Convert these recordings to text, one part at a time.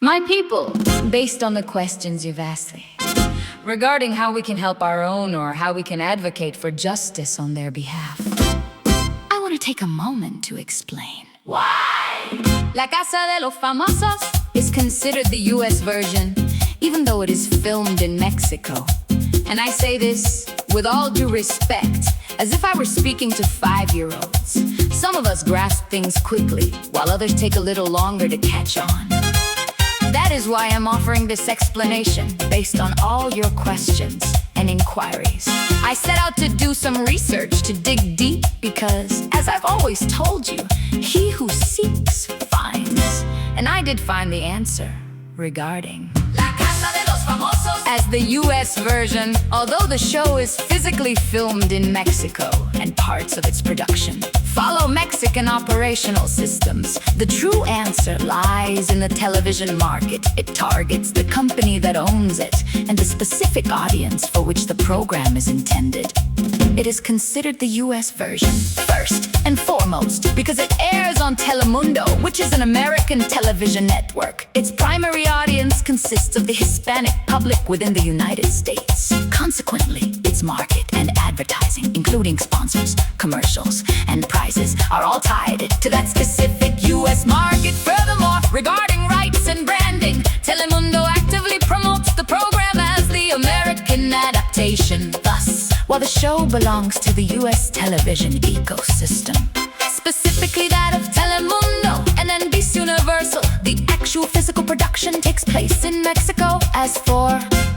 My people, based on the questions you've asked me, regarding how we can help our own or how we can advocate for justice on their behalf, I want to take a moment to explain. Why? La Casa de los Famosos is considered the US version, even though it is filmed in Mexico. And I say this with all due respect, as if I were speaking to 5-year-olds. Some of us grasp things quickly, while others take a little longer to catch on. That is why I'm offering this explanation based on all your questions and inquiries. I set out to do some research to dig deep because, as I've always told you, he who seeks finds. And I did find the answer regarding La Casa de los Famosos as the US version, although the show is physically filmed in Mexico and parts of its production follow Mexican operational systems. The true answer lies in the television market. It targets the company that owns it and the specific audience for which the program is intended. It is considered the US version first and foremost because it airs on Telemundo, which is an American television network. Its primary audience consists of the Hispanic public within the United States. Consequently, its market and advertising, including sponsors, commercials, and prizes, are all tied to that specific US market. Furthermore, regarding rights and branding, Telemundo actively promotes the program as the American adaptation. Thus, while the show belongs to the US television ecosystem, specifically that of Telemundo and NBC Universal, the actual physical production takes place in Mexico. As for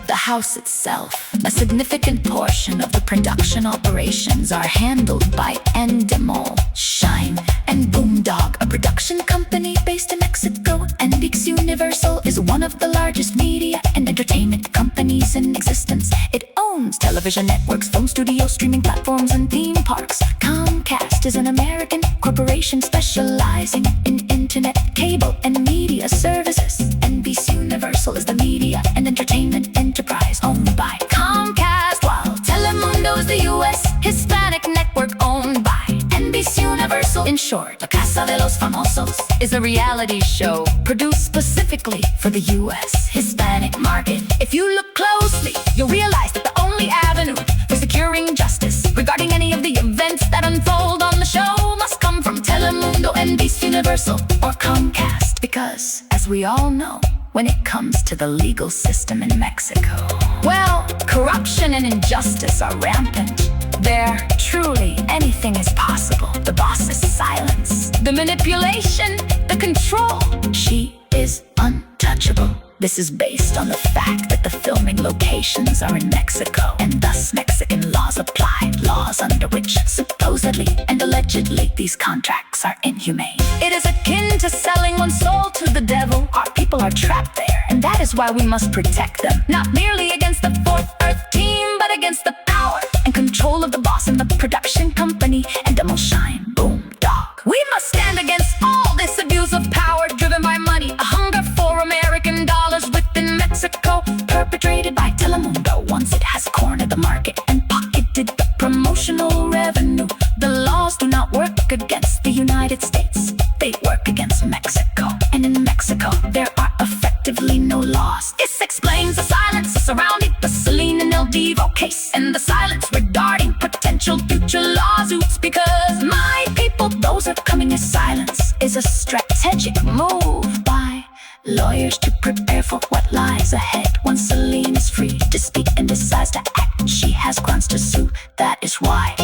the house itself, a significant portion of the production operations are handled by Endemol, Shine, and Boomdog, a production company based in Mexico. NBC Universal is one of the largest media and entertainment companies in existence. It owns television networks, film studios, streaming platforms, and theme parks. Comcast is an American corporation specializing in internet, cable, and media services. NBC Universal is the media and entertainment enterprise owned by Comcast, while Telemundo is the US Hispanic network owned by NBC Universal. In short, La Casa de los Famosos is a reality show produced specifically for the US Hispanic market. If you look closely, you'll realize that the only avenue for securing justice regarding any of the events that unfold on the show must come from Telemundo, NBC Universal, or Comcast. Because, as we all know, when it comes to the legal system in Mexico, well, corruption and injustice are rampant. There, truly, anything is possible. The boss's silence, the manipulation, the control, she is untouchable. This is based on the fact that the filming locations are in Mexico, and thus Mexican laws apply, laws under which, supposedly and allegedly, these contracts are inhumane. It is akin to selling one's soul to the devil. Our people are trapped there, and that is why we must protect them, not merely against the Fourth Earth team, but against the power and control of the boss and the production company, and Shine, Boomdog. We must stand against all this abuse of power driven by money, a hunger for American dollars within Mexico, perpetrated by Telemundo once it has cornered the market and pocketed the promotional revenue. The laws do not work against the United States, they work against Mexico. And in Mexico, there are effectively no laws. This explains the silence surrounding the Celine and El Divo case, and the silence regarding potential future lawsuits. Because, my people, those are coming as silence is a strategic move by lawyers to prepare for what lies ahead. Once Celine is free to speak and decides to act, she has grounds to sue. That is why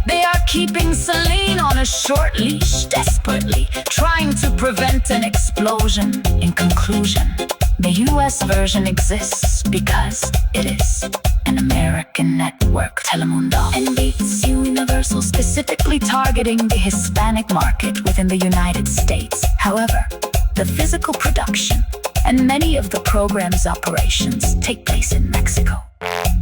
they are keeping Celine on a short leash, desperately trying to prevent an explosion. In conclusion, the US version exists because it is an American network, Telemundo, NBC Universal, specifically targeting the Hispanic market within the United States. However, the physical production and many of the program's operations take place in Mexico,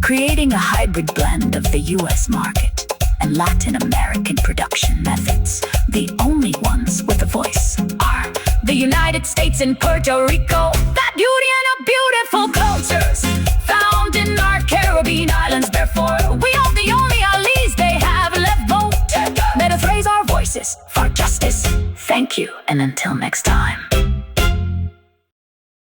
creating a hybrid blend of the US market and Latin American production methods. The only ones with a voice are the United States and Puerto Rico, that beauty and a beautiful cultures found in our Caribbean islands. Therefore, we are the only allies they have left vote. Let us raise our voices for justice. Thank you, and until next time.